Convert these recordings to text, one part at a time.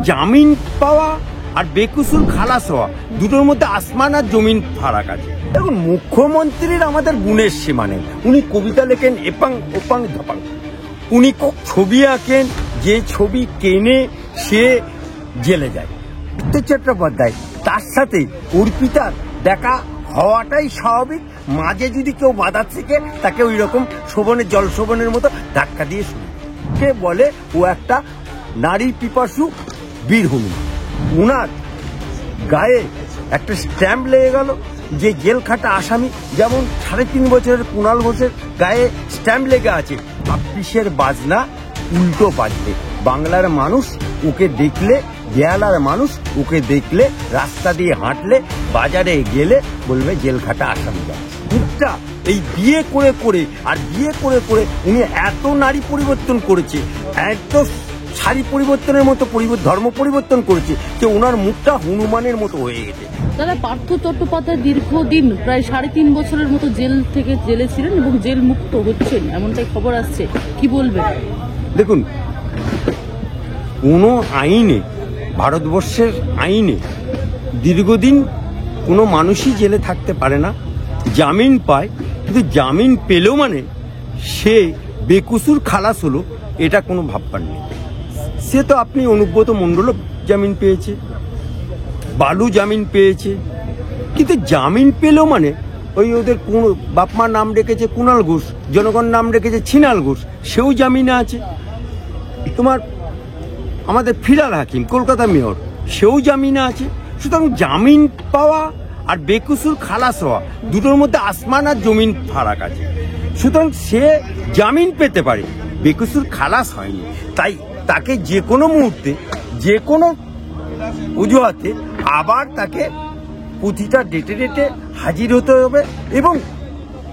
জামিন পাওয়া আর বেকসুর খালাস হওয়া দুটোর মধ্যে আসমান আর জমিন ফারাক আছে। দেখুন, মুখ্যমন্ত্রীর আমাদের গুণের সীমা নেই। উনি কবিতা লেখেন এপাং ওপাং ধাপাং, উনি ছবি আঁকেন, যে ছবি কেনে সে জেলে যায়। চট্টোপাধ্যায় তার সাথে অর্পিতার দেখা হওয়াটাই স্বাভাবিক। মাঝে যদি কেউ বাধা থেকে তাকে ওই রকম শোভনের জল শোভনের মতো ধাক্কা দিয়ে শুনে সে বলে ও একটা নারী পিপাসু বীরভূমি। উনার গায়ে একটা স্ট্যাম্প লেগে গেল যে জেল খাটা আসামি, যেমন 3.5 বছরের কুণাল ঘোষের গায়ে স্ট্যাম্প লেগে আছে। 26-এর বাজনা উল্টো বাজবে। বাংলার মানুষ ওকে দেখলে, বেহালার মানুষ ওকে দেখলে, রাস্তা দিয়ে হাঁটলে, বাজারে গেলে বলবে জেল খাটা আসামি যাচ্ছে। এই বিয়ে করে করে আর বিয়ে করে করে উনি এত নারী পরিবর্তন করেছে, এত শাড়ি পরিবর্তনের মতো ধর্ম পরিবর্তন করেছে যে ওনার মুখটা হনুমানের মতো হয়ে গেছে। দাদা, পার্থ চট্টোপাধ্যায় দীর্ঘদিন প্রায় 3.5 বছরের মতো জেল থেকে জেলে ছিলেন এবং জেল মুক্ত হচ্ছেন, এমনটাই খবর আসছে, কি বলবেন? দেখুন, কোনো আইনে, ভারতবর্ষের আইনে দীর্ঘদিন কোনো মানুষই জেলে থাকতে পারে না, জামিন পায়। কিন্তু জামিন পেলেও মানে সে বেকসুর খালাস হলো, এটা কোনো ভাববার নেই। সে তো আপনি অনুব্রত মণ্ডলও জামিন পেয়েছে, বালু জামিন পেয়েছে, কিন্তু জামিন পেলেও মানে ওই ওদের বাপমার নাম রেখেছে কুণাল ঘোষ, জনগণ নাম রেখেছে ছিনাল ঘোষ, সেও জামিনে আছে। তোমার আমাদের ফিরাল হাকিম, কলকাতা মেয়র, সেও জামিনে আছে। সুতরাং জামিন পাওয়া আর বেকসুর খালাস হওয়া দুটোর মধ্যে আসমান আর জমিন ফারাক আছে। সুতরাং সে জামিন পেতে পারে, বেকসুর খালাস হয়নি। তাই তাকে যে কোনো মুহূর্তে, যে কোনো অজুহাতে আবার তাকে প্রতিটা ডেটে ডেটে হাজির হতে হবে, এবং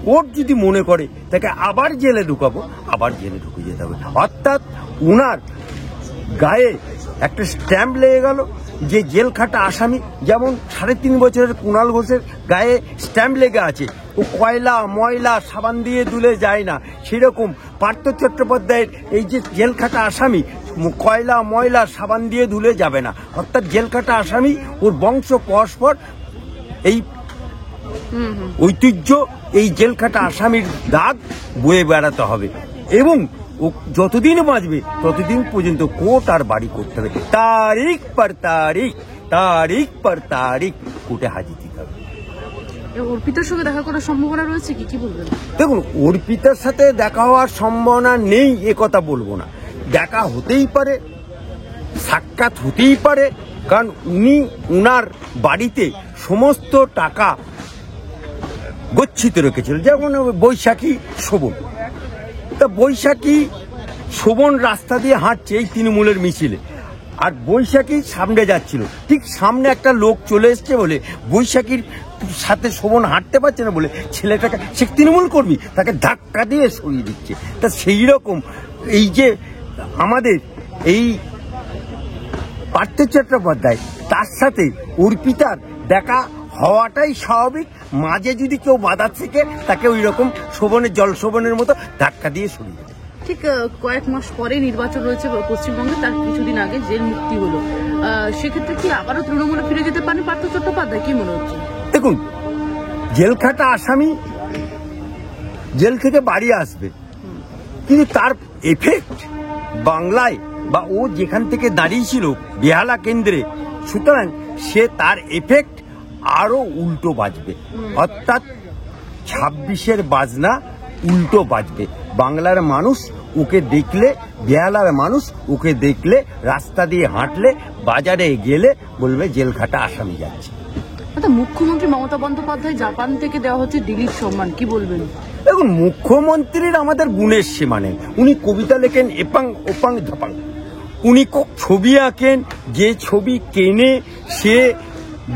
কোর্ট যদি মনে করে তাকে আবার জেলে ঢুকাবো, আবার জেলে ঢুকে যেতে হবে। অর্থাৎ উনার গায়ে একটা স্ট্যাম্প লেগে গেল যে জেল খাটা আসামি, যেমন 3.5 বছরের কুণাল ঘোষের গায়ে স্ট্যাম্প লেগে আছে। ও কয়লা ময়লা সাবান দিয়ে ধুলে যায় না, সেরকম পার্থ চট্টোপাধ্যায়ের এই যে জেল খাটা আসামি কয়লা ময়লা সাবান দিয়ে ধুলে যাবে না। অর্থাৎ জেল খাটা আসামি, ওর বংশ পরস্পর এই ঐতিহ্য, এই জেল খাটা আসামির দাগ বয়ে বেড়াতে হবে, এবং ও যতদিন বাঁচবে ততদিন পর্যন্ত কোর্ট আর বাড়ি করতে হবে। তারিখ পর তারিখ, তারিখ পর তারিখ কোর্টে হাজির দিতে হবে। অর্পিতার সঙ্গে দেখা করার সম্ভাবনা রয়েছে কি বলবেন? দেখুন, অর্পিতার সাথে দেখা হওয়ার সম্ভাবনা নেই এ কথা বলবো না, দেখা হতেই পারে, সাক্ষাৎ হতেই পারে। কারণ উনি উনার বাড়িতে সমস্ত টাকা গচ্ছিত রেখেছিল, যেমন বৈশাখী শোভন। তা বৈশাখী শোভন রাস্তা দিয়ে হাঁটছে এই তৃণমূলের মিছিলে, আর বৈশাখী সামনে যাচ্ছিল, ঠিক সামনে একটা লোক চলে এসছে বলে বৈশাখীর সাথে শোভন হাঁটতে পারছে না বলে ছেলেটাকে, সে তৃণমূল কর্মী, তাকে ধাক্কা দিয়ে সরিয়ে দিচ্ছে। তা সেই রকম এই যে আমাদের এই পার্থ চট্টোপাধ্যায়, তার সাথে অর্পিতার দেখা হওয়াটাই স্বাভাবিক। মাঝে যদি কেউ বাধা থেকে তাকে ওই রকম শোভনের জল শোভনের মতো ধাক্কা দিয়ে সরিয়ে দেয়। ঠিক কয়েক মাস পরে নির্বাচন রয়েছে পশ্চিমবঙ্গে, তার কিছুদিন আগে জেল মুক্তি হলো, সেক্ষেত্রে কি আবারও তৃণমূলে ফিরে যেতে পারেন পার্থ চট্টোপাধ্যায়, কি মনে হচ্ছে? দেখুন, জেল খাটা আসামি জেল থেকে বাড়ি আসবে, কিন্তু তার এফেক্ট বাংলায় বা ও যেখান থেকে দাঁড়িয়েছিল বেহালা কেন্দ্রে, সুতরাং সে তার এফেক্ট আরো উল্টো বাজবে। অর্থাৎ 26-এর বাজনা উল্টো বাজবে। বাংলার মানুষ ওকে দেখলে, বেহালার মানুষ ওকে দেখলে, রাস্তা দিয়ে হাঁটলে, বাজারে গেলে বলবে জেল খাটা আসামি যাচ্ছে। মুখ্যমন্ত্রী মমতা বন্দ্যোপাধ্যায় জাপান থেকে দেওয়া হচ্ছে দিলীপ সম্মান, কি বলবেন? দেখুন, মুখ্যমন্ত্রীর আমাদের গুণের সীমা নেই। উনি কবিতা লেখেন এপাং ওপাং ধাপাং, উনি ছবি আঁকেন, যে ছবি কেনে সে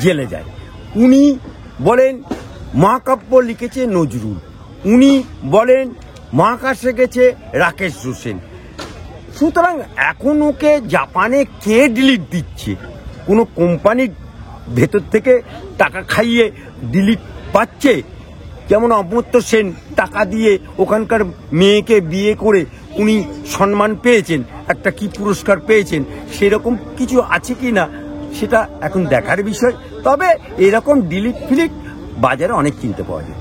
জেলে যায়। উনি বলেন মহাকাব্য লিখেছে নজরুল, উনি বলেন মহাকাশে গেছে রাকেশ রোশন। সুতরাং এখন ওকে জাপানে কে ডিলিট দিচ্ছে? কোনো কোম্পানির ভেতর থেকে টাকা খাইয়ে ডিলিট পাচ্ছে, যেমন অমর্ত্য সেন টাকা দিয়ে ওখানকার মেয়েকে বিয়ে করে উনি সম্মান পেয়েছেন, একটা কি পুরস্কার পেয়েছেন, সেরকম কিছু আছে কি না সেটা এখন দেখার বিষয়। তবে এরকম ডিলিট ফিলিট বাজারে অনেক কিনতে পাওয়া যায়।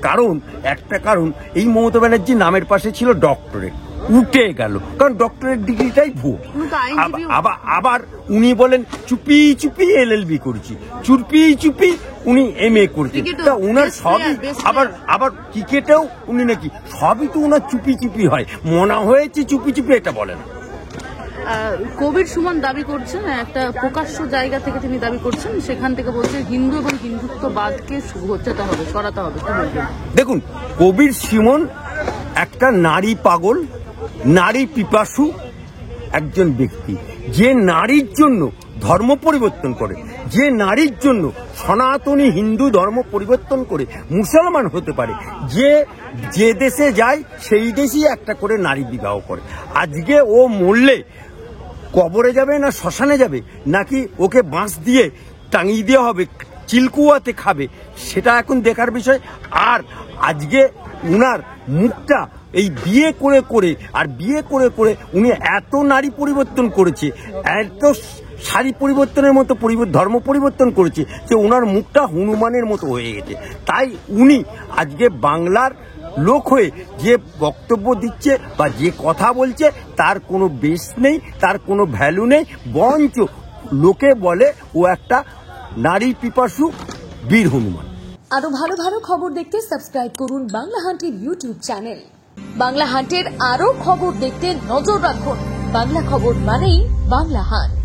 কারণ একটা কারণ, এই মমতা ব্যানার্জির নামের পাশে ছিল ডক্টরেট, উঠে গেল, কারণ ডক্টরেট ডিগ্রিটাই ভুয়ো। আবার উনি বলেন চুপি চুপি এলএলবি করেছি, চুপি চুপি উনি এমএ করেছেন। তা উনার সবই আবার ক্রিকেটেও উনি নাকি সবই তো উনার চুপি চুপি হয়, মনে হয়েছে চুপি চুপি এটা বলেন। কবির সুমন দাবি করছেন, একটা প্রকাশ্য জায়গা থেকে তিনি দাবি করছেন, সেখান থেকে বলছে হিন্দু এবং হিন্দুত্ববাদকে ঘোচাতে হবে, সরাতে হবে। দেখুন, কবির সুমন একটা নারী পাগল, নারী পিপাসু একজন ব্যক্তি, যে নারীর জন্য ধর্ম পরিবর্তন করে, যে নারীর জন্য সনাতনী হিন্দু ধর্ম পরিবর্তন করে মুসলমান হতে পারে, যে দেশে যায় সেই দেশেই একটা করে নারী বিবাহ করে। আজকে ও মরলে কবরে যাবে না শ্মশানে যাবে, নাকি ওকে বাঁশ দিয়ে টাঙিয়ে দেওয়া হবে, চিলকুয়াতে খাবে, সেটা এখন দেখার বিষয়। আর আজকে উনার মুখটা এই বিয়ে করে উনি এত নারী পরিবর্তন করেছে, এত শাড়ি পরিবর্তনের মতো ধর্ম পরিবর্তন করেছে যে ওনার মুখটা হনুমানের মতো হয়ে গেছে। তাই উনি আজকে বাংলার লোক হয়ে যে বক্তব্য দিচ্ছে বা যে কথা বলছে তার কোনো বেস নেই, তার কোনো ভ্যালু নেই, বরঞ্চ লোকে বলে ও একটা নারী পিপাসু বীর হনুমান। আরো ভালো ভালো খবর দেখতে সাবস্ক্রাইব করুন বাংলা হান্টের ইউটিউব চ্যানেল। বাংলা হান্টের আরো খবর দেখতে নজর রাখুন। বাংলা খবর মানেই বাংলা হান্ট।